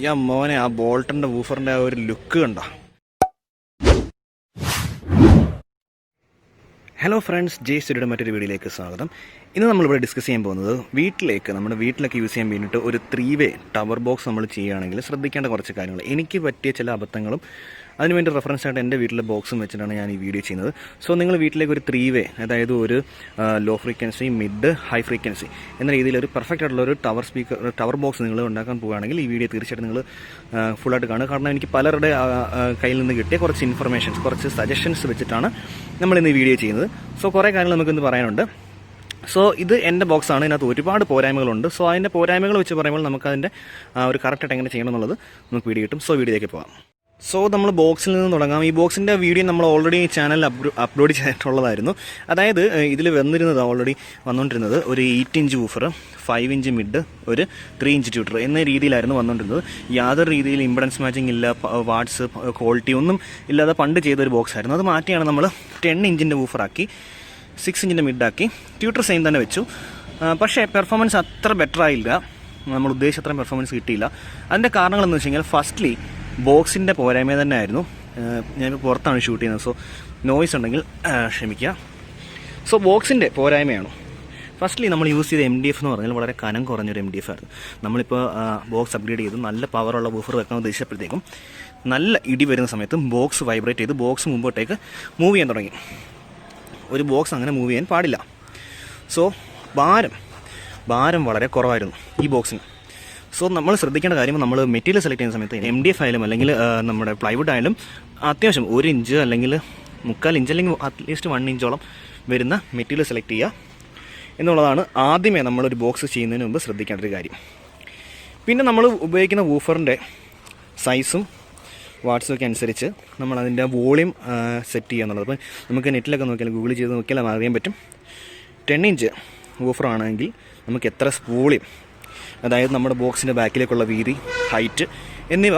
ഈ മോനെ ആ ബോൾട്ടൻ്റെ വൂഫറിൻ്റെ ആ ഒരു ലുക്ക് കണ്ടോ. ഹലോ ഫ്രണ്ട്സ്, ജയ്സ്റ്റഡിയുടെ മറ്റൊരു വീഡിയോയിലേക്ക് സ്വാഗതം. ഇന്ന് നമ്മളിവിടെ ഡിസ്കസ് ചെയ്യാൻ പോകുന്നത് നമ്മുടെ വീട്ടിലൊക്കെ യൂസ് ചെയ്യാൻ വേണ്ടിയിട്ട് ഒരു 3-വേ ടവർ ബോക്സ് നമ്മൾ ചെയ്യുകയാണെങ്കിൽ ശ്രദ്ധിക്കേണ്ട കുറച്ച് കാര്യങ്ങൾ. എനിക്ക് പറ്റിയ ചില അബദ്ധങ്ങളും അതിനുവേണ്ടി റെഫറൻസ് ആയിട്ട് എൻ്റെ വീട്ടിലെ ബോക്സും വെച്ചിട്ടാണ് ഞാൻ ഈ വീഡിയോ ചെയ്യുന്നത്. സോ നിങ്ങൾ വീട്ടിലേക്ക് ഒരു 3-വേ, അതായത് ഒരു low frequency, mid, high frequency എന്ന രീതിയിൽ ഒരു പെർഫെക്റ്റ് ആയിട്ടുള്ള ഒരു ടവർ ബോക്സ് നിങ്ങൾ ഉണ്ടാക്കാൻ പോവുകയാണെങ്കിൽ ഈ വീഡിയോ തീർച്ചയായിട്ടും നിങ്ങൾ ഫുള്ളായിട്ട് കാണുക. കാരണം എനിക്ക് പലരുടെ കയ്യിൽ നിന്ന് കിട്ടിയ കുറച്ച് ഇൻഫർമേഷൻസ്, കുറച്ച് സജഷൻസ് വെച്ചിട്ടാണ് നമ്മളിന്ന് ഈ വീഡിയോ ചെയ്യുന്നത്. സോ കുറേ കാര്യങ്ങൾ നമുക്കിന്ന് പറയാനുണ്ട്. സോ ഇത് എൻ്റെ ബോക്സാണ്. ഇതിനകത്ത് ഒരുപാട് പോരായ്മകളുണ്ട്. സോ അതിൻ്റെ പോരായ്മകൾ വെച്ച് പറയുമ്പോൾ നമുക്കതിൻ്റെ ഒരു കറക്റ്റായിട്ട് എങ്ങനെ ചെയ്യണം എന്നുള്ളത് നമുക്ക് വീഡിയോ കിട്ടും. സോ വീഡിയോയിലേക്ക് പോകാം. സോ നമ്മൾ ബോക്സിൽ നിന്ന് തുടങ്ങാം. ഈ ബോക്സിൻ്റെ വീഡിയോ നമ്മൾ ഓൾറെഡി ചാനലിൽ അപ്ലോഡ് ചെയ്തിട്ടുള്ളതായിരുന്നു. അതായത് ഇതിൽ ഓൾറെഡി വന്നുകൊണ്ടിരുന്നത് ഒരു 8 ഇഞ്ച് വൂഫർ, 5 ഇഞ്ച് മിഡ്, ഒരു 3 ഇഞ്ച് ട്യൂട്ടർ എന്ന രീതിയിലായിരുന്നു വന്നുകൊണ്ടിരുന്നത്. യാതൊരു രീതിയിൽ ഇംപെഡൻസ് മാച്ചിങ് ഇല്ല, വാട്ട്സ് ക്വാളിറ്റി ഒന്നും ഇല്ലാതെ പണ്ട് ചെയ്തൊരു ബോക്സ് ആയിരുന്നു. അത് മാറ്റിയാണ് നമ്മൾ 10 ഇഞ്ചിൻ്റെ വൂഫറാക്കി, 6 ഇഞ്ചിൻ്റെ മിഡാക്കി, ട്യൂട്ടർ സെയിം തന്നെ വെച്ചു. പക്ഷേ പെർഫോമൻസ് അത്ര ബെറ്റർ ആയില്ല, നമ്മൾ ഉദ്ദേശിച്ച അത്രയും പെർഫോമൻസ് കിട്ടിയില്ല. അതിൻ്റെ കാരണങ്ങളെന്ന് വെച്ച് കഴിഞ്ഞാൽ ഫസ്റ്റ്ലി ബോക്സിൻ്റെ പോരായ്മ തന്നെ ആയിരുന്നു. ഞാനിപ്പോൾ പുറത്താണ് ഷൂട്ട് ചെയ്യുന്നത്, സോ നോയ്സ് ഉണ്ടെങ്കിൽ ക്ഷമിക്കുക. സോ ബോക്സിൻ്റെ പോരായ്മയാണ്. ഫസ്റ്റ്ലി നമ്മൾ യൂസ് ചെയ്ത MDF എന്ന് പറഞ്ഞാൽ വളരെ കനം കുറഞ്ഞൊരു MDF ആയിരുന്നു. നമ്മളിപ്പോൾ ബോക്സ് അപ്ഗ്രേഡ് ചെയ്ത് നല്ല പവറുള്ള ബൂഫർ വെക്കാൻ ഉദ്ദേശിച്ചപ്പോഴത്തേക്കും നല്ല ഇടി വരുന്ന സമയത്ത് ബോക്സ് വൈബ്രേറ്റ് ചെയ്ത് ബോക്സ് മുമ്പോട്ടേക്ക് മൂവ് ചെയ്യാൻ തുടങ്ങി. ഒരു ബോക്സ് അങ്ങനെ മൂവ് ചെയ്യാൻ പാടില്ല. സോ ഭാരം വളരെ കുറവായിരുന്നു ഈ ബോക്സിന്. സോ നമ്മൾ ശ്രദ്ധിക്കേണ്ട കാര്യം, നമ്മൾ മെറ്റീരിയൽ സെലക്ട് ചെയ്യുന്ന സമയത്ത് MDF ആയാലും അല്ലെങ്കിൽ നമ്മുടെ പ്ലൈവുഡ് ആയാലും അത്യാവശ്യം 1 ഇഞ്ച് അല്ലെങ്കിൽ 3/4 ഇഞ്ച് അല്ലെങ്കിൽ അറ്റ്ലീസ്റ്റ് 1 ഇഞ്ചോളം വരുന്ന മെറ്റീരിയൽ സെലക്ട് ചെയ്യുക എന്നുള്ളതാണ് ആദ്യമേ നമ്മളൊരു ബോക്സ് ചെയ്യുന്നതിന് മുമ്പ് ശ്രദ്ധിക്കേണ്ട ഒരു കാര്യം. പിന്നെ നമ്മൾ ഉപയോഗിക്കുന്ന വൂഫറിൻ്റെ സൈസും വാട്ട്സും ഒക്കെ അനുസരിച്ച് നമ്മൾ അതിൻ്റെ വോളിയം സെറ്റ് ചെയ്യുക എന്നുള്ളത്. അപ്പോൾ നമുക്ക് നെറ്റിലൊക്കെ നോക്കിയാൽ, ഗൂഗിൾ ചെയ്ത് നോക്കിയാൽ അറിയാൻ പറ്റും. 10 ഇഞ്ച് വൂഫറാണെങ്കിൽ നമുക്ക് എത്ര വോളിയം, അതായത് നമ്മുടെ ബോക്സിൻ്റെ ബാക്കിലേക്കുള്ള വീതി, ഹൈറ്റ് എന്നിവ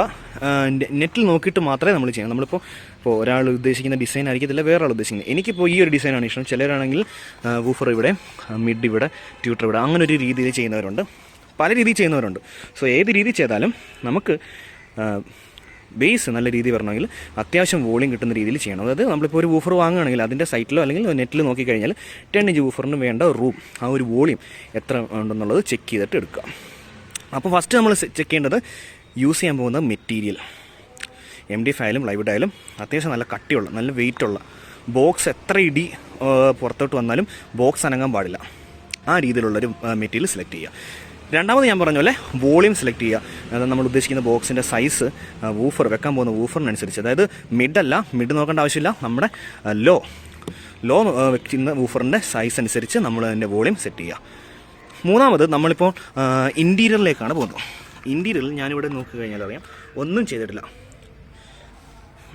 നെറ്റിൽ നോക്കിയിട്ട് മാത്രമേ നമ്മൾ ചെയ്യണം. നമ്മളിപ്പോൾ ഒരാൾ ഉദ്ദേശിക്കുന്ന ഡിസൈൻ ആയിരിക്കത്തില്ല വേറെ ആൾ ഉദ്ദേശിക്കുന്നത്. എനിക്കിപ്പോൾ ഈ ഒരു ഡിസൈനാണ് ഇഷ്ടം. ചിലരാണെങ്കിൽ വൂഫർ ഇവിടെ, മിഡ് ഇവിടെ, ട്യൂട്ടർ ഇവിടെ, അങ്ങനെ ഒരു രീതിയിൽ ചെയ്യുന്നവരുണ്ട്, പല രീതിയിൽ ചെയ്യുന്നവരുണ്ട്. സോ ഏത് രീതി ചെയ്താലും നമുക്ക് ബേസ് നല്ല രീതിയിൽ വരണമെങ്കിൽ അത്യാവശ്യം വോളിയം കിട്ടുന്ന രീതിയിൽ ചെയ്യണം. അതായത് നമ്മളിപ്പോൾ ഒരു വൂഫർ വാങ്ങുകയാണെങ്കിൽ അതിൻ്റെ സൈറ്റിലോ അല്ലെങ്കിൽ നെറ്റിൽ നോക്കിക്കഴിഞ്ഞാൽ 10 ഇഞ്ച് വൂഫറിന് വേണ്ട റൂം, ആ ഒരു വോളിയം എത്ര ഉണ്ടെന്നുള്ളത് ചെക്ക് ചെയ്തിട്ട് എടുക്കുക. അപ്പോൾ ഫസ്റ്റ് നമ്മൾ ചെക്ക് ചെയ്യേണ്ടത് യൂസ് ചെയ്യാൻ പോകുന്ന മെറ്റീരിയൽ. MDF ആയാലും പ്ലൈവുഡ് ആയാലും അത്യാവശ്യം നല്ല കട്ടിയുള്ള, നല്ല വെയിറ്റുള്ള, ബോക്സ് എത്ര ഇടി പുറത്തോട്ട് വന്നാലും ബോക്സ് അനങ്ങാൻ പാടില്ല, ആ രീതിയിലുള്ളൊരു മെറ്റീരിയൽ സെലക്ട് ചെയ്യുക. രണ്ടാമത് ഞാൻ പറഞ്ഞ പോലെ വോളിയം സെലക്ട് ചെയ്യുക. അതായത് നമ്മൾ ഉദ്ദേശിക്കുന്ന ബോക്സിൻ്റെ സൈസ് വൂഫർ വെക്കാൻ പോകുന്ന വൂഫറിനനുസരിച്ച്, അതായത് മിഡ് നോക്കേണ്ട ആവശ്യമില്ല, നമ്മുടെ ലോ വെക്കുന്ന വൂഫറിൻ്റെ സൈസ് അനുസരിച്ച് നമ്മൾ അതിൻ്റെ വോളിയം സെറ്റ് ചെയ്യുക. മൂന്നാമത് നമ്മളിപ്പോൾ ഇൻറ്റീരിയറിലേക്കാണ് പോകുന്നത്. ഇൻറ്റീരിയറിൽ ഞാനിവിടെ നോക്കിക്കഴിഞ്ഞാൽ അറിയാം, ഒന്നും ചെയ്തിട്ടില്ല.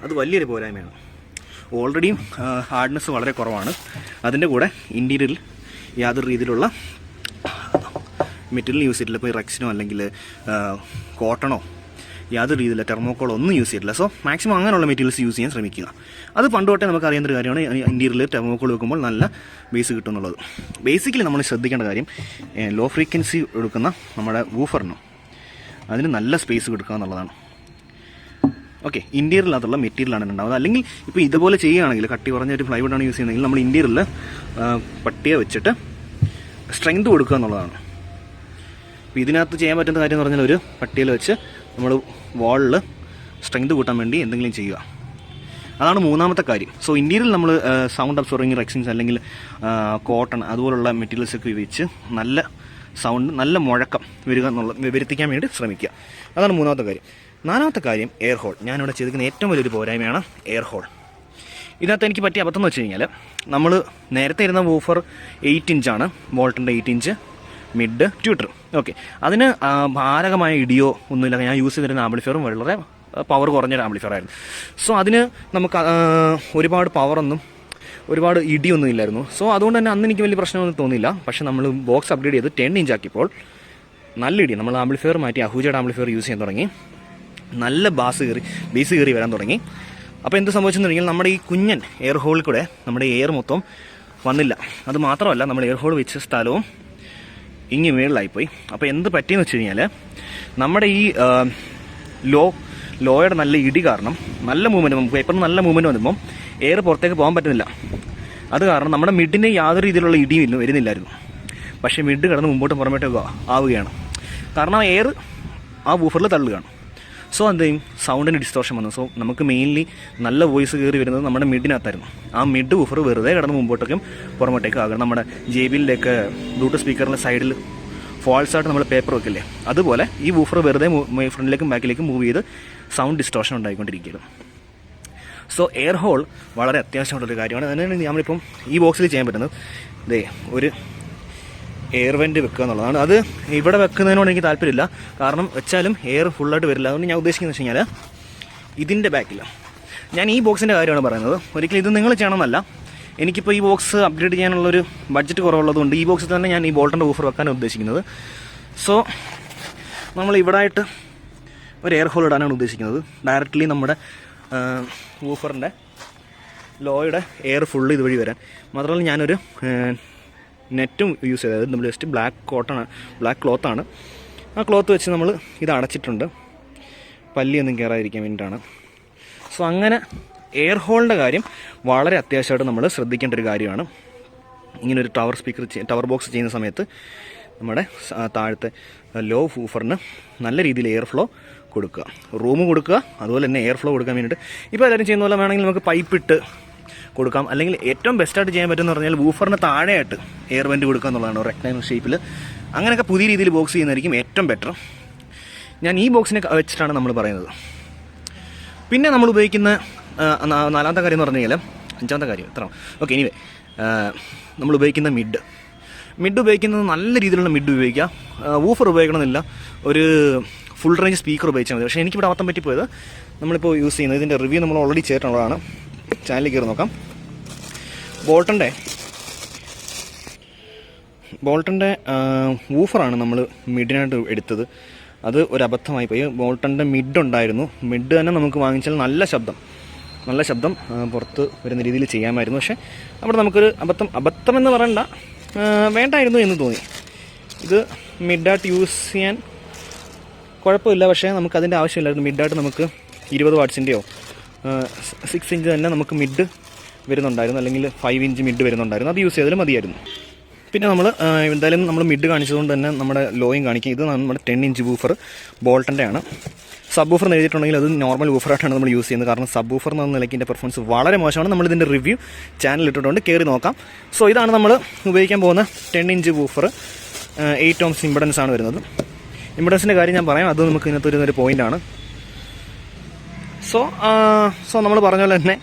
അത് വലിയൊരു പോരായ്മയാണ്. ഓൾറെഡി ഹാർഡ്നെസ് വളരെ കുറവാണ്. അതിൻ്റെ കൂടെ ഇൻറ്റീരിയറിൽ യാതൊരു രീതിയിലുള്ള മെറ്റീരിയൽ യൂസ് ചെയ്തിട്ടില്ല. ഇപ്പോൾ റെക്സിനോ അല്ലെങ്കിൽ കോട്ടണോ യാതൊരു രീതിയില്ല, ടെർമോക്കോളോ ഒന്നും യൂസ് ചെയ്തിട്ടില്ല. സോ മാക്സിമം അങ്ങനെയുള്ള മെറ്റീരിയൽസ് യൂസ് ചെയ്യാൻ ശ്രമിക്കുക. അത് പണ്ട് തൊട്ടേ നമുക്ക് അറിയുന്നൊരു കാര്യമാണ്, ഇൻറ്റീരിയറിൽ ടെർമോക്കോൾ വെക്കുമ്പോൾ നല്ല ബേസ് കിട്ടും എന്നുള്ളത്. ബേസിക്കലി നമ്മൾ ശ്രദ്ധിക്കേണ്ട കാര്യം, ലോ ഫ്രീക്വൻസി എടുക്കുന്ന നമ്മുടെ വൂഫറിനോ അതിന് നല്ല സ്പേസ് കൊടുക്കുക എന്നുള്ളതാണ്. ഓക്കെ, ഇൻറ്റീരിയറിനകത്തുള്ള മെറ്റീരിയലാണ് ഉണ്ടാവുന്നത്. അല്ലെങ്കിൽ ഇപ്പോൾ ഇതുപോലെ ചെയ്യുകയാണെങ്കിൽ, കട്ടി കുറഞ്ഞൊരു പ്ലൈവുഡാണ് യൂസ് ചെയ്യുന്നതെങ്കിൽ നമ്മൾ ഇൻറ്റീരിയറിൽ പട്ടിയെ വെച്ചിട്ട് സ്ട്രെങ്ത് കൊടുക്കുക എന്നുള്ളതാണ്. അപ്പോൾ ഇതിനകത്ത് ചെയ്യാൻ പറ്റുന്ന കാര്യം എന്ന് പറഞ്ഞാൽ, ഒരു പട്ടിയിൽ വെച്ച് നമ്മൾ വാളിൽ സ്ട്രെങ്ത് കൂട്ടാൻ വേണ്ടി എന്തെങ്കിലും ചെയ്യുക, അതാണ് മൂന്നാമത്തെ കാര്യം. സോ ഇൻറ്റീരിയൽ നമ്മൾ സൗണ്ട് അബ്സോർവിങ് റെക്സിൻസ് അല്ലെങ്കിൽ കോട്ടൺ അതുപോലുള്ള മെറ്റീരിയൽസൊക്കെ വെച്ച് നല്ല സൗണ്ട്, നല്ല മുഴക്കം വരുത്തിക്കാൻ വേണ്ടി ശ്രമിക്കുക. അതാണ് മൂന്നാമത്തെ കാര്യം. നാലാമത്തെ കാര്യം എയർ ഹോൾ. ഞാനിവിടെ ചെയ്തിരിക്കുന്ന ഏറ്റവും വലിയൊരു പോരായ്മയാണ് എയർ ഹോൾ. ഇതിനകത്ത് എനിക്ക് പറ്റിയ അബദ്ധം എന്ന് വെച്ച് കഴിഞ്ഞാൽ, നമ്മൾ നേരത്തെ ഇരുന്ന വൂഫർ 8 ഇഞ്ചാണ്, വോൾട്ടിൻ്റെ 8 ഇഞ്ച്, മിഡ്, ട്യൂട്ടർ. ഓക്കെ, അതിന് ഭാരകമായ ഇടിയോ ഒന്നുമില്ല. ഞാൻ യൂസ് ചെയ്തിരുന്ന ആംപ്ലിഫയറും വളരെ പവർ കുറഞ്ഞൊരു ആംപ്ലിഫയർ ആയിരുന്നു. സോ അതിന് നമുക്ക് ഒരുപാട് ഇടിയൊന്നും ഇല്ലായിരുന്നു. സോ അതുകൊണ്ട് തന്നെ അന്ന് എനിക്ക് വലിയ പ്രശ്നമൊന്നും തോന്നിയില്ല. പക്ഷേ നമ്മൾ ബോക്സ് അപ്ഗ്രേഡ് ചെയ്ത് 10 ഇഞ്ച് ആക്കിയപ്പോൾ നല്ല ഇടി, നമ്മൾ ആംപ്ലിഫയർ മാറ്റി അഹൂജയുടെ ആംപ്ലിഫയർ യൂസ് ചെയ്യാൻ തുടങ്ങി, നല്ല ബേസ് കയറി വരാൻ തുടങ്ങി. അപ്പോൾ എന്ത് സംഭവിച്ചെന്നുണ്ടെങ്കിൽ, നമ്മുടെ ഈ കുഞ്ഞൻ എയർ ഹോളിൽ കൂടെ നമ്മുടെ എയർ മൊത്തം വന്നില്ല. അത് മാത്രമല്ല, നമ്മൾ എയർ ഹോൾ വെച്ച സ്ഥലവും ഇങ്ങ് മേളിലായിപ്പോയി. അപ്പോൾ എന്ത് പറ്റിയെന്ന് വെച്ച് കഴിഞ്ഞാൽ, നമ്മുടെ ഈ ലോയുടെ നല്ല ഇടി കാരണം നല്ല മൂവ്മെൻറ്റ്, പേപ്പറിന് നല്ല മൂവ്മെൻറ്റ് വന്നപ്പം എയർ പുറത്തേക്ക് പോകാൻ പറ്റുന്നില്ല. അത് കാരണം നമ്മുടെ മിഡിന് യാതൊരു രീതിയിലുള്ള ഇടിയും വരുന്നില്ലായിരുന്നു. പക്ഷേ മിഡ് കിടന്ന് മുമ്പോട്ടും പുറമേട്ടൊക്കെ ആവുകയാണ്. കാരണം എയർ ആ വൂഫറിൽ തള്ളുകയാണ്. സോ എന്ത് ചെയ്യും, സൗണ്ടിന് ഡിസ്റ്റോർഷൻ വന്നു. സോ നമുക്ക് മെയിൻലി നല്ല വോയിസ് കയറി വരുന്നത് നമ്മുടെ മിഡിനകത്തായിരുന്നു. ആ മിഡ് വൂഫർ വെറുതെ കിടന്ന് മുമ്പോട്ടേക്കും പുറമോട്ടേക്കും ആകണം. നമ്മുടെ JBLയിലേക്ക് ബ്ലൂടൂത്ത് സ്പീക്കറിൻ്റെ സൈഡിൽ ഫാൾസ് ആയിട്ട് നമ്മൾ പേപ്പർ വെക്കില്ലേ, അതുപോലെ ഈ വൂഫർ വെറുതെ ഫ്രണ്ടിലേക്കും ബാക്കിലേക്കും മൂവ് ചെയ്ത് സൗണ്ട് ഡിസ്റ്റോർഷൻ ഉണ്ടായിക്കൊണ്ടിരിക്കുകയാണ്. സോ എയർ ഹോൾ വളരെ അത്യാവശ്യമുള്ളൊരു കാര്യമാണ്. അതിനാണ് നമ്മളിപ്പം ഈ ബോക്സിൽ ചെയ്യാൻ പറ്റുന്നത് ഒരു എയർ വെൻറ്റ് വെക്കുക എന്നുള്ളതാണ്. അത് ഇവിടെ വെക്കുന്നതിനോട് എനിക്ക് താല്പര്യമില്ല, കാരണം വെച്ചാലും എയർ ഫുള്ളായിട്ട് വരില്ല. അതുകൊണ്ട് ഞാൻ ഉദ്ദേശിക്കുന്നത് വെച്ച് കഴിഞ്ഞാൽ ഇതിൻ്റെ ബാക്കിൽ ഞാൻ ഈ ബോക്സിൻ്റെ കാര്യമാണ് പറയുന്നത്. ഒരിക്കലും ഇത് നിങ്ങൾ ചെയ്യണമെന്നല്ല. എനിക്കിപ്പോൾ ഈ ബോക്സ് അപ്ഗ്രേഡ് ചെയ്യാനുള്ളൊരു ബഡ്ജറ്റ് കുറവുള്ളതുകൊണ്ട് ഈ ബോക്സിൽ തന്നെ ഞാൻ ഈ ബോൾട്ടൻ്റെ വൂഫർ വെക്കാനാണ് ഉദ്ദേശിക്കുന്നത്. സോ നമ്മൾ ഇവിടെ ആയിട്ട് ഒരു എയർ ഹോൾ ഇടാനാണ് ഉദ്ദേശിക്കുന്നത്. ഡയറക്റ്റ്ലി നമ്മുടെ വൂഫറിൻ്റെ ലോയുടെ എയർ ഫുള്ള് ഇതുവഴി വരാൻ. മാത്രമല്ല ഞാനൊരു നെറ്റും യൂസ് ചെയ്തത് നമ്മൾ ജസ്റ്റ് ബ്ലാക്ക് ക്ലോത്താണ്. ആ ക്ലോത്ത് വെച്ച് നമ്മൾ ഇത് അടച്ചിട്ടുണ്ട്, പല്ലിയൊന്നും കയറാതിരിക്കാൻ വേണ്ടിയിട്ടാണ്. സോ അങ്ങനെ എയർ ഹോളിൻ്റെ കാര്യം വളരെ അത്യാവശ്യമായിട്ട് നമ്മൾ ശ്രദ്ധിക്കേണ്ട ഒരു കാര്യമാണ്. ഇങ്ങനൊരു ടവർ ബോക്സ് ചെയ്യുന്ന സമയത്ത് നമ്മുടെ താഴത്തെ ലോ വൂഫറിന് നല്ല രീതിയിൽ എയർ ഫ്ലോ കൊടുക്കുക, റൂം കൊടുക്കുക, അതുപോലെ തന്നെ എയർ ഫ്ലോ കൊടുക്കാൻ വേണ്ടിയിട്ട് ഇപ്പോൾ എല്ലാവരും ചെയ്യുന്ന പോലെ വേണമെങ്കിൽ നമുക്ക് പൈപ്പിട്ട് കൊടുക്കാം. അല്ലെങ്കിൽ ഏറ്റവും ബെസ്റ്റായിട്ട് ചെയ്യാൻ പറ്റുമെന്ന് പറഞ്ഞാൽ വൂഫറിന് താഴെയായിട്ട് എയർ വെൻറ്റ് കൊടുക്കുക എന്നുള്ളതാണ്, റെക്ടാങ്കിൾ ഷേപ്പിൽ. അങ്ങനെയൊക്കെ പുതിയ രീതിയിൽ ബോക്സ് ചെയ്യുന്നതായിരിക്കും ഏറ്റവും ബെറ്റർ. ഞാൻ ഈ ബോക്സിനെ വെച്ചിട്ടാണ് നമ്മൾ പറയുന്നത്. പിന്നെ നമ്മൾ ഉപയോഗിക്കുന്ന നാലാമത്തെ കാര്യം എന്ന് പറഞ്ഞു കഴിഞ്ഞാൽ, അഞ്ചാമത്തെ കാര്യം എത്ര ഓക്കെ എനിവേ, നമ്മൾ ഉപയോഗിക്കുന്ന മിഡ് ഉപയോഗിക്കുന്നത് നല്ല രീതിയിലുള്ള മിഡ് ഉപയോഗിക്കുക. വൂഫർ ഉപയോഗിക്കണമെന്നില്ല, ഒരു ഫുൾ റേഞ്ച് സ്പീക്കർ ഉപയോഗിച്ചാൽ മതി. പക്ഷേ എനിക്കിവിടെ അബദ്ധം പറ്റിപ്പോയത്, നമ്മളിപ്പോൾ യൂസ് ചെയ്യുന്നത് ഇതിൻ്റെ റിവ്യൂ നമ്മൾ ഓൾറെഡി ചെയ്തിട്ടുള്ളതാണ്, ചാനലിൽ കയറി നോക്കാം. ബോൾട്ടൻ്റെ വൂഫറാണ് നമ്മൾ മിഡിനായിട്ട് എടുത്തത്. അത് ഒരു അബദ്ധമായി പോയി. ബോൾട്ടൻ്റെ മിഡ് ഉണ്ടായിരുന്നു. മിഡ് തന്നെ നമുക്ക് വാങ്ങിച്ചാൽ നല്ല ശബ്ദം പുറത്ത് വരുന്ന രീതിയിൽ ചെയ്യാമായിരുന്നു. പക്ഷേ അവിടെ നമുക്കൊരു അബദ്ധം എന്ന് പറയണ്ട, വേണ്ടായിരുന്നു എന്ന് തോന്നി. ഇത് മിഡായിട്ട് യൂസ് ചെയ്യാൻ കുഴപ്പമില്ല, പക്ഷേ നമുക്കതിൻ്റെ ആവശ്യമില്ലായിരുന്നു. മിഡായിട്ട് നമുക്ക് 20 വാട്ട്സിൻ്റെയോ 6 ഇഞ്ച് തന്നെ നമുക്ക് മിഡ് വരുന്നുണ്ടായിരുന്നു, അല്ലെങ്കിൽ 5 ഇഞ്ച് മിഡ് വരുന്നുണ്ടായിരുന്നു. അത് യൂസ് ചെയ്താലും മതിയായിരുന്നു. പിന്നെ എന്തായാലും നമ്മൾ മിഡ് കാണിച്ചതുകൊണ്ട് തന്നെ നമ്മുടെ ലോയും കാണിക്കും. ഇത് നമ്മുടെ 10 ഇഞ്ച് വൂഫർ ബോൾട്ടൻ്റെ ആണ്. സബ് വൂഫർ എന്ന് എഴുതിയിട്ടുണ്ടെങ്കിൽ അത് നോർമൽ വൂഫറായിട്ടാണ് നമ്മൾ യൂസ് ചെയ്യുന്നത്. കാരണം സബ് വൂഫർ എന്ന നിലയ്ക്ക് ഇതിൻ്റെ പെർഫോമൻസ് വളരെ മോശമാണ്. നമ്മളിതിൻ്റെ റിവ്യൂ ചാനൽ ഇട്ടിട്ടുണ്ട്, കയറി നോക്കാം. സോ ഇതാണ് നമ്മൾ ഉപയോഗിക്കാൻ പോകുന്ന 10 ഇഞ്ച് വൂഫർ. 8 ohms ഇമ്പിഡൻസ് ആണ് വരുന്നത്. ഇമ്പിഡൻസിൻ്റെ കാര്യം ഞാൻ പറയാം, അത് നമുക്ക് ഇതിനകത്ത് വരുന്നൊരു പോയിൻ്റാണ്. സോ നമ്മൾ പറഞ്ഞ പോലെ തന്നെ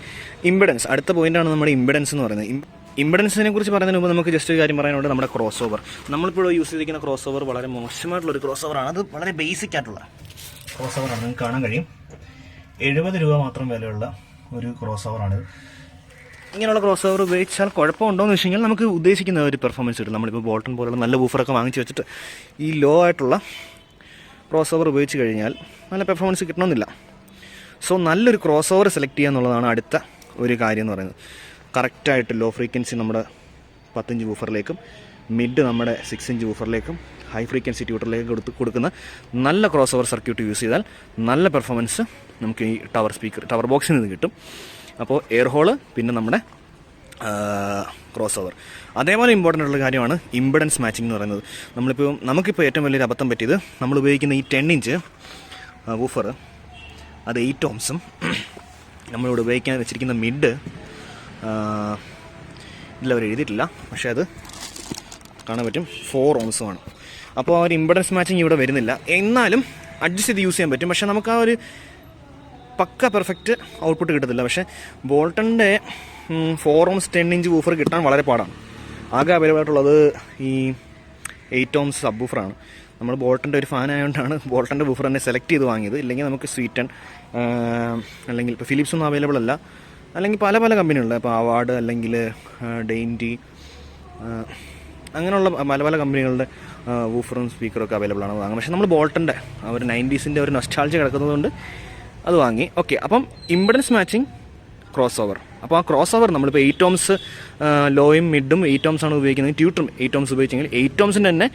ഇമ്പിഡൻസ് അടുത്ത പോയിൻ്റാണ് നമ്മുടെ ഇമ്പിഡൻസ് എന്ന് പറയുന്നത്. ഇമ്പിഡൻസിനെ കുറിച്ച് പറയുന്നതിന് മുമ്പ് നമുക്ക് ജസ്റ്റ് ഒരു കാര്യം പറയാനുണ്ട്. നമ്മുടെ ക്രോസ് ഓവർ, നമ്മളിപ്പോൾ യൂസ് ചെയ്തിരിക്കുന്ന ക്രോസ് ഓവർ വളരെ മോശമായിട്ടുള്ളൊരു ക്രോസ് ഓവറാണ്. അത് വളരെ ബേസിക് ആയിട്ടുള്ള ക്രോസ് ഓവറാണ്. നിങ്ങൾക്ക് കാണാൻ കഴിയും, 70 രൂപ മാത്രം വിലയുള്ള ഒരു ക്രോസ് ഓവറാണിത്. ഇങ്ങനെയുള്ള ക്രോസ് ഓവർ ഉപയോഗിച്ചാൽ കുഴപ്പമുണ്ടോ എന്ന് വെച്ച് കഴിഞ്ഞാൽ നമുക്ക് ഉദ്ദേശിക്കുന്ന ഒരു പെർഫോമൻസ് കിട്ടും. നമ്മളിപ്പോൾ ബോൾട്ടൺ പോലുള്ള നല്ല വൂഫറൊക്കെ വാങ്ങിച്ച് വെച്ചിട്ട് ഈ ലോ ആയിട്ടുള്ള ക്രോസ് ഓവർ ഉപയോഗിച്ച് കഴിഞ്ഞാൽ നല്ല പെർഫോമൻസ് കിട്ടണമെന്നില്ല. സോ നല്ലൊരു ക്രോസ് ഓവർ സെലക്ട് ചെയ്യുക എന്നുള്ളതാണ് അടുത്ത ഒരു കാര്യം എന്ന് പറയുന്നത്. കറക്റ്റായിട്ട് ലോ ഫ്രീക്വൻസി നമ്മുടെ 10 ഇഞ്ച് വൂഫറിലേക്കും മിഡ് നമ്മുടെ 6 ഇഞ്ച് വൂഫറിലേക്കും ഹൈ ഫ്രീക്വൻസി ട്യൂട്ടറിലേക്ക് കൊടുക്കുന്ന നല്ല ക്രോസ് ഓവർ സർക്യൂട്ട് യൂസ് ചെയ്താൽ നല്ല പെർഫോമൻസ് നമുക്ക് ഈ ടവർ ബോക്സിൽ നിന്ന് കിട്ടും. അപ്പോൾ എയർ ഹോള്, പിന്നെ നമ്മുടെ ക്രോസ് ഓവർ. അതേപോലെ ഇമ്പോർട്ടൻ്റ് ഉള്ള കാര്യമാണ് ഇമ്പിഡൻസ് മാച്ചിങ് എന്ന് പറയുന്നത്. നമുക്കിപ്പോൾ ഏറ്റവും വലിയൊരു അബദ്ധം പറ്റിയത്, നമ്മൾ ഉപയോഗിക്കുന്ന ഈ 10 ഇഞ്ച് വൂഫർ അത് 8 ohmsഉം നമ്മളിവിടെ ഉപയോഗിക്കാൻ വെച്ചിരിക്കുന്ന മിഡ് ഇതിലവർ എഴുതിയിട്ടില്ല, പക്ഷേ അത് കാണാൻ പറ്റും 4 ohmsമാണ്. അപ്പോൾ ആ ഒരു ഇമ്പിഡൻസ് മാച്ചിങ് ഇവിടെ വരുന്നില്ല. എന്നാലും അഡ്ജസ്റ്റ് ചെയ്ത് യൂസ് ചെയ്യാൻ പറ്റും. പക്ഷേ നമുക്ക് ആ ഒരു പക്ക പെർഫെക്റ്റ് ഔട്ട്പുട്ട് കിട്ടത്തില്ല. പക്ഷേ ബോൾട്ടൻ്റെ 4 ohms 10 ഇഞ്ച് വൂഫർ കിട്ടാൻ വളരെ പാടാണ്. ആകെ അവൈലബിൾ ആയിട്ടുള്ളത് ഈ 8 ohms സബ് വൂഫറാണ്. നമ്മൾ ബോൾട്ടൻ്റെ ഒരു ഫാൻ ആയതുകൊണ്ടാണ് ബോൾട്ടൻ്റെ വൂഫർ തന്നെ സെലക്ട് ചെയ്ത് വാങ്ങിയത്. ഇല്ലെങ്കിൽ നമുക്ക് സ്വീറ്റൺ, അല്ലെങ്കിൽ ഇപ്പോൾ ഫിലിപ്സ് ഒന്നും അവൈലബിൾ അല്ല, അല്ലെങ്കിൽ പല കമ്പനികളുണ്ട്. ഇപ്പോൾ അവാർഡ്, അല്ലെങ്കിൽ ഡെയിൻറ്റി, അങ്ങനെയുള്ള പല കമ്പനികളുടെ വൂഫറും സ്പീക്കറും ഒക്കെ അവൈലബിൾ ആണ് വാങ്ങാം. പക്ഷേ നമ്മൾ ബോൾട്ടൻ്റെ ആ ഒരു 90s ഒരു നൊസ്റ്റാൾജി കിടക്കുന്നതുകൊണ്ട് അത് വാങ്ങി. ഓക്കെ, അപ്പം ഇമ്പിഡൻസ് മാച്ചിങ് ക്രോസ് ഓവർ. അപ്പോൾ ആ ക്രോസ് ഓവർ നമ്മളിപ്പോൾ 8 ohms ലോയും മിഡും 8 ohms ആണ് ഉപയോഗിക്കുന്നത്. ട്യൂട്ടറും 8 ohms ഉപയോഗിച്ചെങ്കിൽ 8 ohmsൻ്റെ തന്നെ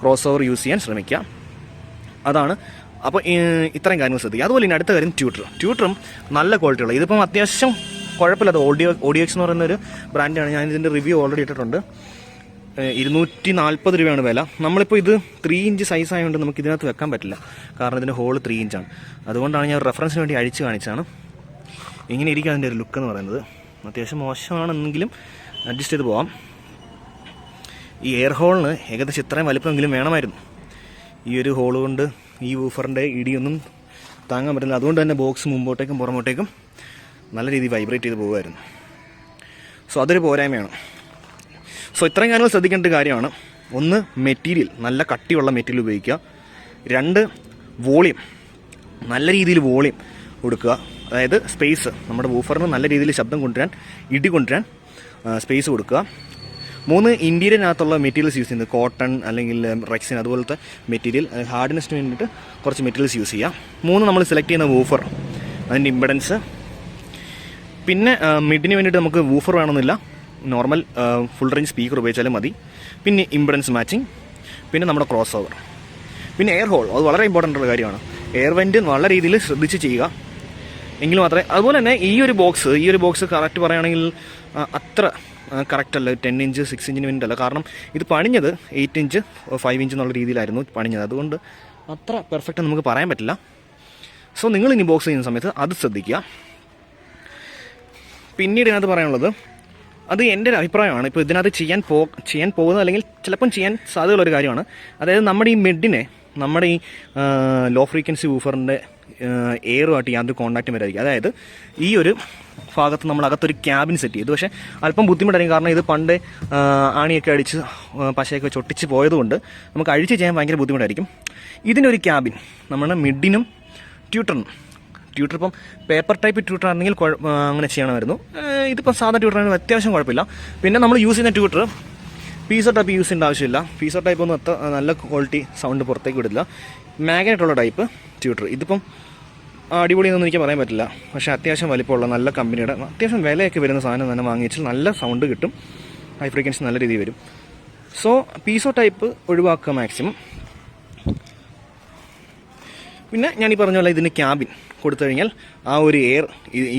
ക്രോസ് ഓവർ യൂസ് ചെയ്യാൻ ശ്രമിക്കുക. അതാണ് അപ്പോൾ ഇത്രയും കാര്യങ്ങൾ ശ്രദ്ധിക്കുക. അതുപോലെ ഇനി അടുത്ത കാര്യം ട്യൂട്ടറും നല്ല ക്വാളിറ്റിയുള്ള, ഇതിപ്പം അത്യാവശ്യം കുഴപ്പമില്ലാത്ത ഓഡിയോക്സ് എന്ന് പറയുന്നൊരു ബ്രാൻഡാണ്. ഞാനിതിൻ്റെ റിവ്യൂ ഓൾറെഡി ഇട്ടിട്ടുണ്ട്. 240 രൂപയാണ് വില. നമ്മളിപ്പോൾ ഇത് 3 ഇഞ്ച് സൈസ് ആയതുകൊണ്ട് നമുക്ക് ഇതിനകത്ത് വെക്കാൻ പറ്റില്ല, കാരണം ഇതിൻ്റെ ഹോൾ 3 ഇഞ്ചാണ്. അതുകൊണ്ടാണ് ഞാൻ റെഫറൻസിന് വേണ്ടി അഴിച്ച് കാണിച്ചതാണ്. ഇങ്ങനെ ഇരിക്കും അതിൻ്റെ ഒരു ലുക്ക് എന്ന് പറയുന്നത്. അത്യാവശ്യം മോശമാണെന്നെങ്കിലും അഡ്ജസ്റ്റ് ചെയ്ത് പോവാം. ഈ എയർ ഹോളിന് ഏകദേശം ഇത്രയും വലിപ്പമെങ്കിലും വേണമായിരുന്നു. ഈ ഒരു ഹോൾ കൊണ്ട് ഈ വൂഫറിൻ്റെ ഇടിയൊന്നും താങ്ങാൻ പറ്റില്ല. അതുകൊണ്ട് തന്നെ ബോക്സ് മുമ്പോട്ടേക്കും പുറമോട്ടേക്കും നല്ല രീതിയിൽ വൈബ്രേറ്റ് ചെയ്ത് പോകുമായിരുന്നു. സോ അതൊരു പോരായ്മയാണ്. സോ ഇത്രയും കാര്യങ്ങൾ ശ്രദ്ധിക്കേണ്ട കാര്യമാണ്. ഒന്ന്, മെറ്റീരിയൽ നല്ല കട്ടിയുള്ള മെറ്റീരിയൽ ഉപയോഗിക്കുക. 2, വോളിയം നല്ല രീതിയിൽ വോളിയം കൊടുക്കുക. അതായത് സ്പേസ്, നമ്മുടെ വൂഫറിന് നല്ല രീതിയിൽ ശബ്ദം കൊണ്ടുവരാൻ, ഇടി കൊണ്ടുവരാൻ സ്പേസ് കൊടുക്കുക. 3, ഇൻറ്റീരിയറിനകത്തുള്ള മെറ്റീരിയൽസ് യൂസ് ചെയ്യുന്നത് കോട്ടൺ അല്ലെങ്കിൽ റെക്സിൻ അതുപോലത്തെ മെറ്റീരിയൽ, ഹാർഡ്നെസ്സിന് വേണ്ടിയിട്ട് കുറച്ച് മെറ്റീരിയൽസ് യൂസ് ചെയ്യുക. 3, നമ്മൾ സെലക്ട് ചെയ്യുന്ന വൂഫർ, അതിൻ്റെ ഇമ്പഡൻസ്. പിന്നെ മിഡിന് വേണ്ടിയിട്ട് നമുക്ക് വൂഫർ വേണമെന്നില്ല, നോർമൽ ഫുൾ റേഞ്ച് സ്പീക്കർ ഉപയോഗിച്ചാലും മതി. പിന്നെ ഇമ്പഡൻസ് മാച്ചിങ്, പിന്നെ നമ്മുടെ ക്രോസ് ഓവർ, പിന്നെ എയർ ഹോൾ. അത് വളരെ ഇമ്പോർട്ടൻ്റ് ഉള്ള കാര്യമാണ്. എയർ വെൻറ്റ് നല്ല രീതിയിൽ ശ്രദ്ധിച്ച് ചെയ്യുക, എങ്കിൽ മാത്രമേ. അതുപോലെ തന്നെ ഈ ഒരു ബോക്സ് കറക്റ്റ് പറയുകയാണെങ്കിൽ അത്ര കറക്റ്റ് അല്ല. 10 ഇഞ്ച് 6 ഇഞ്ചിന് വേണ്ടിയിട്ടല്ല, കാരണം ഇത് പണിഞ്ഞത് 8 ഇഞ്ച് 5 ഇഞ്ച് എന്നുള്ള രീതിയിലായിരുന്നു പണിഞ്ഞത്. അതുകൊണ്ട് അത്ര പെർഫെക്റ്റ് നമുക്ക് പറയാൻ പറ്റില്ല. സോ നിങ്ങൾ ഇനി ബോക്സ് ചെയ്യുന്ന സമയത്ത് അത് ശ്രദ്ധിക്കുക. പിന്നീട് ഇതിനകത്ത് പറയാനുള്ളത്, അത് എൻ്റെ ഒരു അഭിപ്രായമാണ്. ഇപ്പോൾ ഇതിനകത്ത് ചെയ്യാൻ പോകുന്നത് അല്ലെങ്കിൽ ചിലപ്പം ചെയ്യാൻ സാധ്യതയുള്ളൊരു കാര്യമാണ്. അതായത് നമ്മുടെ ഈ മെഡിനെ, നമ്മുടെ ഈ ലോ ഫ്രീക്വൻസി വൂഫറിൻ്റെ എയറുമായിട്ട് യാതൊരു കോൺടാക്റ്റും വരാതിരിക്കും. അതായത് ഈ ഒരു ഭാഗത്ത് നമ്മൾ അകത്തൊരു ക്യാബിൻ സെറ്റ് ചെയ്തു. പക്ഷേ അല്പം ബുദ്ധിമുട്ടായിരിക്കും, കാരണം ഇത് പണ്ട് ആണിയൊക്കെ അടിച്ച് പശയൊക്കെ ചൊട്ടിച്ച് പോയതുകൊണ്ട് നമുക്ക് അഴിച്ച് ചെയ്യാൻ ഭയങ്കര ബുദ്ധിമുട്ടായിരിക്കും. ഇതിനൊരു ക്യാബിൻ നമ്മുടെ മിഡിനും ട്യൂട്ടർ ഇപ്പം പേപ്പർ ടൈപ്പ് ട്യൂട്ടർ ആണെങ്കിൽ അങ്ങനെ ചെയ്യണമായിരുന്നു. ഇതിപ്പോൾ സാധാ ട്യൂട്ടർ ആണെങ്കിൽ അത്യാവശ്യം കുഴപ്പമില്ല. പിന്നെ നമ്മൾ യൂസ് ചെയ്യുന്ന ട്യൂട്ടർ പീസോ ടൈപ്പ് യൂസ് ചെയ്യേണ്ട ആവശ്യമില്ല. പീസോ ടൈപ്പ് ഒന്നും അത്ര നല്ല ക്വാളിറ്റി സൗണ്ട് പുറത്തേക്ക് വിടില്ല. മാഗ്നറ്റുള്ള ടൈപ്പ് ട്യൂട്ടർ, ഇതിപ്പം അടിപൊളിയൊന്നും എനിക്ക് പറയാൻ പറ്റില്ല. പക്ഷേ അത്യാവശ്യം വലിപ്പമുള്ള നല്ല കമ്പനിയുടെ അത്യാവശ്യം വിലയൊക്കെ വരുന്ന സാധനം തന്നെ വാങ്ങിച്ചാൽ നല്ല സൗണ്ട് കിട്ടും, ഹൈ ഫ്രീക്വൻസി നല്ല രീതിയിൽ വരും. സോ പീസോ ടൈപ്പ് ഒഴിവാക്കുക മാക്സിമം. പിന്നെ ഞാൻ ഈ പറഞ്ഞ പോലെ ഇതിന് ക്യാബിൻ കൊടുത്തു കഴിഞ്ഞാൽ ആ ഒരു എയർ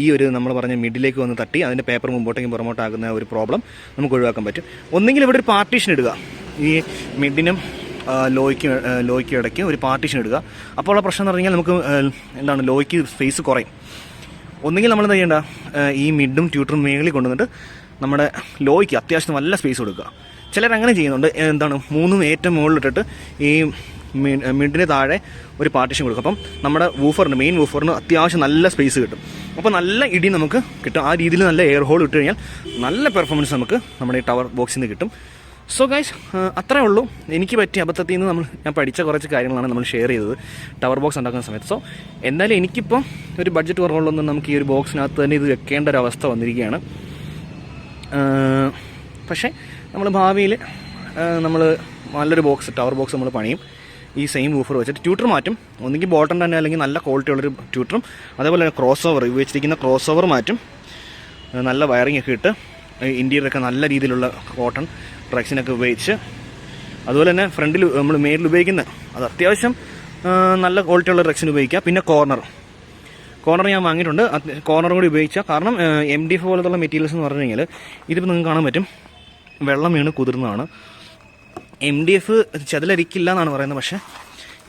ഈ ഒരു നമ്മൾ പറഞ്ഞ മിഡിലേക്ക് വന്ന് തട്ടി അതിൻ്റെ പേപ്പർ മുമ്പോട്ടേക്കും പുറമോട്ടാകുന്ന ഒരു പ്രോബ്ലം നമുക്ക് ഒഴിവാക്കാൻ പറ്റും. ഒന്നെങ്കിൽ ഇവിടെ ഒരു പാർട്ടീഷൻ ഇടുക, ഈ മിഡിനും ലോയ്ക്കും ഇടയ്ക്ക് ഒരു പാർട്ടീഷൻ ഇടുക. അപ്പോൾ ഉള്ള പ്രശ്നം എന്ന് പറഞ്ഞാൽ നമുക്ക് എന്താണ് ലോയ്ക്ക് സ്പേസ് കുറയും. ഒന്നെങ്കിൽ നമ്മൾ എന്താ ചെയ്യേണ്ട, ഈ മിഡും ട്യൂട്ടറും മേളിൽ കൊണ്ടുവന്നിട്ട് നമ്മുടെ ലോയ്ക്ക് അത്യാവശ്യം നല്ല സ്പേസ് കൊടുക്കുക. ചിലരങ്ങനെ ചെയ്യുന്നുണ്ട്. എന്താണ്, 3 ഏറ്റവും മുകളിലിട്ടിട്ട് ഈ മിഡിന് താഴെ ഒരു പാർട്ടീഷൻ കൊടുക്കും. അപ്പം നമ്മുടെ മെയിൻ വൂഫറിന് അത്യാവശ്യം നല്ല സ്പേസ് കിട്ടും. അപ്പോൾ നല്ല ഇടി നമുക്ക് കിട്ടും. ആ രീതിയിൽ നല്ല എയർ ഹോൾ ഇട്ട് കഴിഞ്ഞാൽ നല്ല പെർഫോമൻസ് നമുക്ക് നമ്മുടെ ഈ ടവർ ബോക്സിൽ നിന്ന് കിട്ടും. സോ ഗൈസ്, അത്രേ ഉള്ളൂ. എനിക്ക് പറ്റിയ അബദ്ധത്തിൽ നിന്ന് ഞാൻ പഠിച്ച കുറച്ച് കാര്യങ്ങളാണ് നമ്മൾ ഷെയർ ചെയ്തത് ടവർ ബോക്സ് ഉണ്ടാക്കുന്ന സമയത്ത്. സോ എന്തായാലും എനിക്കിപ്പം ഒരു ബഡ്ജറ്റ് കുറവുള്ളതൊന്നും നമുക്ക് ഈ ഒരു ബോക്സിനകത്ത് തന്നെ ഇത് വെക്കേണ്ട ഒരു അവസ്ഥ വന്നിരിക്കുകയാണ്. പക്ഷേ നമ്മൾ ഭാവിയിൽ നമ്മൾ നല്ലൊരു ടവർ ബോക്സ് നമ്മൾ പണിയും. ഈ സെയിം വൂഫർ വെച്ചിട്ട് ട്യൂട്ടർ മാറ്റും. ഒന്നുകിൽ ബോട്ടൺ തന്നെ, അല്ലെങ്കിൽ നല്ല ക്വാളിറ്റി ഉള്ളൊരു ട്യൂട്ടറും അതേപോലെ ക്രോസ് ഓവർ ഉപയോഗിച്ചിരിക്കുന്ന ക്രോസ് ഓവർ മാറ്റും. നല്ല വയറിംഗ് ഒക്കെ ഇട്ട് ഇൻറ്റീരിയറൊക്കെ നല്ല രീതിയിലുള്ള കോട്ടൺ റെക്സിനൊക്കെ ഉപയോഗിച്ച്, അതുപോലെ തന്നെ ഫ്രണ്ടിൽ നമ്മൾ മേലിൽ ഉപയോഗിക്കുന്ന അത് അത്യാവശ്യം നല്ല ക്വാളിറ്റി ഉള്ള റെക്സിന് ഉപയോഗിക്കുക. പിന്നെ കോർണർ ഞാൻ വാങ്ങിയിട്ടുണ്ട്. കോർണറും കൂടി ഉപയോഗിച്ചാൽ, കാരണം MDF പോലത്തുള്ള മെറ്റീരിയൽസ് എന്ന് പറഞ്ഞു കഴിഞ്ഞാൽ ഇതിപ്പോൾ നിങ്ങൾക്ക് കാണാൻ പറ്റും, വെള്ളം വീണ് കുതിർന്നതാണ്. MDF ചെതലരിക്കില്ല എന്നാണ് പറയുന്നത്, പക്ഷേ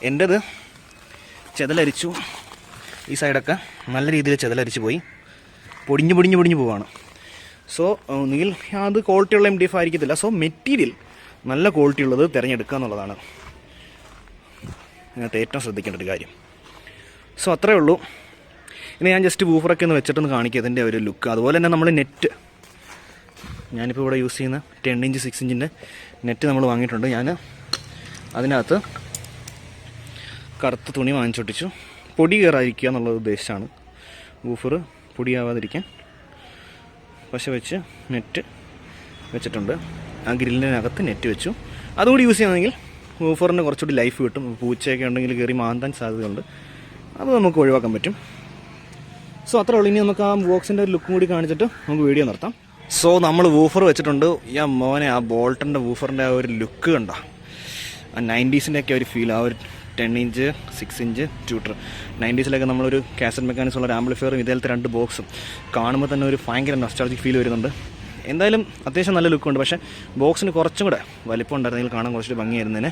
എൻ്റേത് ചെതലരിച്ചു. ഈ സൈഡൊക്കെ നല്ല രീതിയിൽ ചെതലരിച്ച് പോയി, പൊടിഞ്ഞു പോവാണ്. സോ ഒന്നുകിൽ അത് ക്വാളിറ്റിയുള്ള MDF ആയിരിക്കത്തില്ല. സോ മെറ്റീരിയൽ നല്ല ക്വാളിറ്റി ഉള്ളത് തിരഞ്ഞെടുക്കുക എന്നുള്ളതാണ് ഇതിനകത്ത് ഏറ്റവും ശ്രദ്ധിക്കേണ്ട ഒരു കാര്യം. സോ അത്രേ ഉള്ളൂ. ഇനി ഞാൻ ജസ്റ്റ് വൂഫറൊക്കെ ഒന്ന് വെച്ചിട്ടൊന്ന് കാണിക്കുക ഇതിൻ്റെ ഒരു ലുക്ക്. അതുപോലെ തന്നെ നമ്മൾ നെറ്റ്, ഞാനിപ്പോൾ ഇവിടെ യൂസ് ചെയ്യുന്ന 10 ഇഞ്ച് 6 ഇഞ്ചിൻ്റെ നെറ്റ് നമ്മൾ വാങ്ങിയിട്ടുണ്ട്. ഞാൻ അതിനകത്ത് കറുത്ത തുണി വാങ്ങിച്ചൊട്ടിച്ചു. പൊടി കയറാതിരിക്കുക എന്നുള്ള ഉദ്ദേശമാണ്. വൂഫർ പൊടിയാവാതിരിക്കാൻ പശ വെച്ച് നെറ്റ് വെച്ചിട്ടുണ്ട്. ആ ഗ്രില്ലിനകത്ത് നെറ്റ് വെച്ചു. അതുകൂടി യൂസ് ചെയ്യുകയാണെങ്കിൽ വൂഫറിന് കുറച്ചുകൂടി ലൈഫ് കിട്ടും. പൂച്ചയൊക്കെ ഉണ്ടെങ്കിൽ കയറി മാന്താൻ സാധ്യതയുണ്ട്, അത് നമുക്ക് ഒഴിവാക്കാൻ പറ്റും. സോ അത്രേ ഉള്ളൂ. ഇനി നമുക്ക് ആ ബോക്സിൻ്റെ ഒരു ലുക്കും കൂടി കാണിച്ചിട്ട് നമുക്ക് വീഡിയോ നിർത്താം. സോ നമ്മൾ വൂഫർ വെച്ചിട്ടുണ്ട്. മോനെ, ആ ബോൾട്ടൻ്റെ വൂഫറിൻ്റെ ആ ഒരു ലുക്ക് കണ്ട, ആ 90s ഒക്കെ ഒരു ഫീൽ, ആ ഒരു 10 ഇഞ്ച് 6 ഇഞ്ച് ട്യൂട്ടർ. 90s നമ്മളൊരു കാസറ്റ് മെക്കാനിക്സ് ഉള്ള ഒരു ആംപ്ലിഫയറും ഇതേലത്തെ 2 ബോക്സും കാണുമ്പോൾ തന്നെ ഒരു ഭയങ്കര നൊസ്റ്റാൾജിക് ഫീൽ വരുന്നുണ്ട്. എന്തായാലും അത്യാവശ്യം നല്ല ലുക്കുണ്ട്, പക്ഷേ ബോക്സിന് കുറച്ചും കൂടെ വലിപ്പം ഉണ്ടായിരുന്നെങ്കിൽ കാണാൻ കുറച്ചുകൂടി ഭംഗിയായിരുന്നതിന്.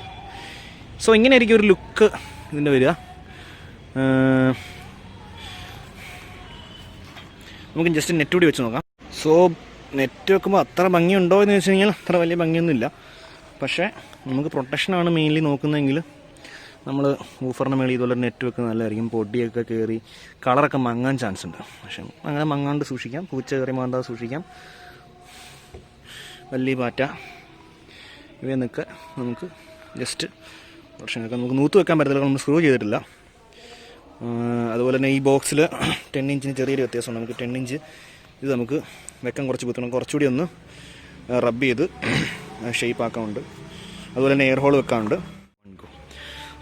സോ ഇങ്ങനെയായിരിക്കും ഒരു ലുക്ക് ഇതിൻ്റെ വരിക. നമുക്ക് ജസ്റ്റ് നെറ്റ് കൂടി വെച്ച് നോക്കാം. സോ നെറ്റ് വെക്കുമ്പോൾ അത്ര ഭംഗിയുണ്ടോ എന്ന് വെച്ച് കഴിഞ്ഞാൽ അത്ര വലിയ ഭംഗിയൊന്നുമില്ല. പക്ഷേ നമുക്ക് പ്രൊട്ടക്ഷനാണ് മെയിൻലി നോക്കുന്നതെങ്കിൽ നമ്മൾ ഊഫറിൻ്റെ മേളിൽ ഇതുപോലെ നെറ്റ് വെക്കുന്നത് നല്ലതായിരിക്കും. പൊടിയൊക്കെ കയറി കളറൊക്കെ മങ്ങാൻ ചാൻസ് ഉണ്ട്. പക്ഷേ അങ്ങനെ മങ്ങാണ്ട് സൂക്ഷിക്കാം, പൂച്ച കയറി മാന്താതെ സൂക്ഷിക്കാം. വല്ലി പാറ്റ ഇവയെന്നൊക്കെ നമുക്ക് ജസ്റ്റ് പ്രൊട്ടക്ഷനൊക്കെ നമുക്ക് നൂത്ത് വെക്കാൻ പറ്റത്തില്ല, നമ്മൾ സ്ക്രൂ ചെയ്തിട്ടില്ല. അതുപോലെ തന്നെ ഈ ബോക്സിൽ 10 ഇഞ്ചിന് ചെറിയൊരു വ്യത്യാസമുണ്ട്. നമുക്ക് 10 ഇഞ്ച് ഇത് നമുക്ക് വെക്കാൻ കുറച്ച് ബുദ്ധിമുട്ടുണ്ട്, കുറച്ചുകൂടി ഒന്ന് റബ്ബ് ചെയ്ത് ഷേപ്പ് ആക്കാനുണ്ട്. അതുപോലെ തന്നെ എയർ ഹോൾ വെക്കാനുണ്ട്.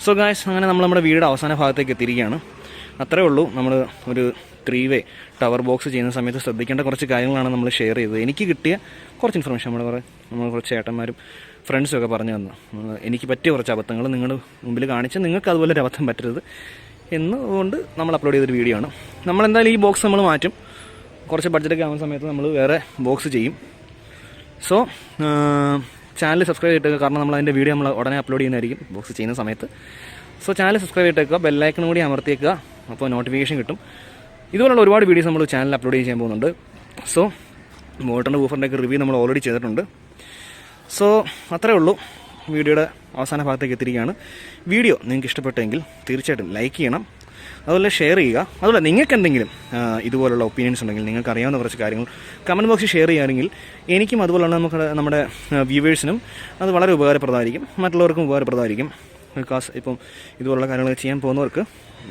സോ ഗായ്സ്, അങ്ങനെ നമ്മൾ നമ്മുടെ വീടിൻ്റെ അവസാന ഭാഗത്തേക്ക് എത്തിയിരിക്കുകയാണ്. അത്രേ ഉള്ളൂ. നമ്മൾ ഒരു 3-way ടവർ ബോക്സ് ചെയ്യുന്ന സമയത്ത് ശ്രദ്ധിക്കേണ്ട കുറച്ച് കാര്യങ്ങളാണ് നമ്മൾ ഷെയർ ചെയ്തത്. എനിക്ക് കിട്ടിയ കുറച്ച് ഇൻഫർമേഷൻ നമ്മൾ കുറച്ച് ചേട്ടന്മാരും ഫ്രണ്ട്സും ഒക്കെ പറഞ്ഞു തന്നു. എനിക്ക് പറ്റിയ കുറച്ച് അബദ്ധങ്ങൾ നിങ്ങളുടെ മുമ്പിൽ കാണിച്ച് നിങ്ങൾക്ക് അതുപോലെ ഒരു അബദ്ധം പറ്റരുത് എന്നുകൊണ്ട് നമ്മൾ അപ്ലോഡ് ചെയ്തൊരു വീഡിയോ ആണ്. നമ്മളെന്തായാലും ഈ ബോക്സ് നമ്മൾ മാറ്റും. കുറച്ച് ബഡ്ജറ്റൊക്കെ ആവുന്ന സമയത്ത് നമ്മൾ വേറെ ബോക്സ് ചെയ്യും. സോ ചാനൽ സബ്സ്ക്രൈബ് ചെയ്തിട്ടേക്കുക, കാരണം നമ്മൾ അതിൻ്റെ വീഡിയോ നമ്മൾ ഉടനെ അപ്ലോഡ് ചെയ്യുന്നതായിരിക്കും ബോക്സ് ചെയ്യുന്ന സമയത്ത്. സോ ചാനൽ സബ്സ്ക്രൈബ് ചെയ്തിട്ടേക്കുക, ബെല്ലൈക്കണും കൂടി അമർത്തിയേക്കുക, അപ്പോൾ നോട്ടിഫിക്കേഷൻ കിട്ടും. ഇതുപോലുള്ള ഒരുപാട് വീഡിയോസ് നമ്മൾ ചാനലിൽ അപ്ലോഡ് ചെയ്യാൻ പോകുന്നുണ്ട്. സോ മോട്ടറിൻ്റെ ബൂഫറിൻ്റെയൊക്കെ റിവ്യൂ നമ്മൾ ഓൾറെഡി ചെയ്തിട്ടുണ്ട്. സോ അത്രേ ഉള്ളൂ. വീഡിയോയുടെ അവസാന ഭാഗത്തേക്ക് എത്തിയിരിക്കുകയാണ്. വീഡിയോ നിങ്ങൾക്ക് ഇഷ്ടപ്പെട്ടെങ്കിൽ തീർച്ചയായിട്ടും ലൈക്ക് ചെയ്യണം, അതുപോലെ ഷെയർ ചെയ്യുക. അതുപോലെ നിങ്ങൾക്ക് എന്തെങ്കിലും ഇതുപോലുള്ള ഒപ്പീനിയൻസ് ഉണ്ടെങ്കിൽ, നിങ്ങൾക്ക് അറിയാവുന്ന കുറച്ച് കാര്യങ്ങൾ കമൻറ്റ് ബോക്സിൽ ഷെയർ ചെയ്യുകയാണെങ്കിൽ എനിക്കും അതുപോലെ നമ്മുടെ വ്യൂവേഴ്സിനും അത് വളരെ ഉപകാരപ്രദമായിരിക്കും, മറ്റുള്ളവർക്കും ഉപകാരപ്രദമായിരിക്കും. ബിക്കോസ് ഇപ്പം ഇതുപോലുള്ള കാര്യങ്ങൾ ചെയ്യാൻ പോകുന്നവർക്ക്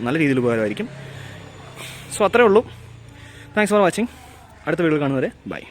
നല്ല രീതിയിൽ ഉപകാരമായിരിക്കും. സോ അത്രേ ഉള്ളൂ. Thanks for watching. അടുത്ത വീഡിയോ കാണുന്നവരെ ബൈ.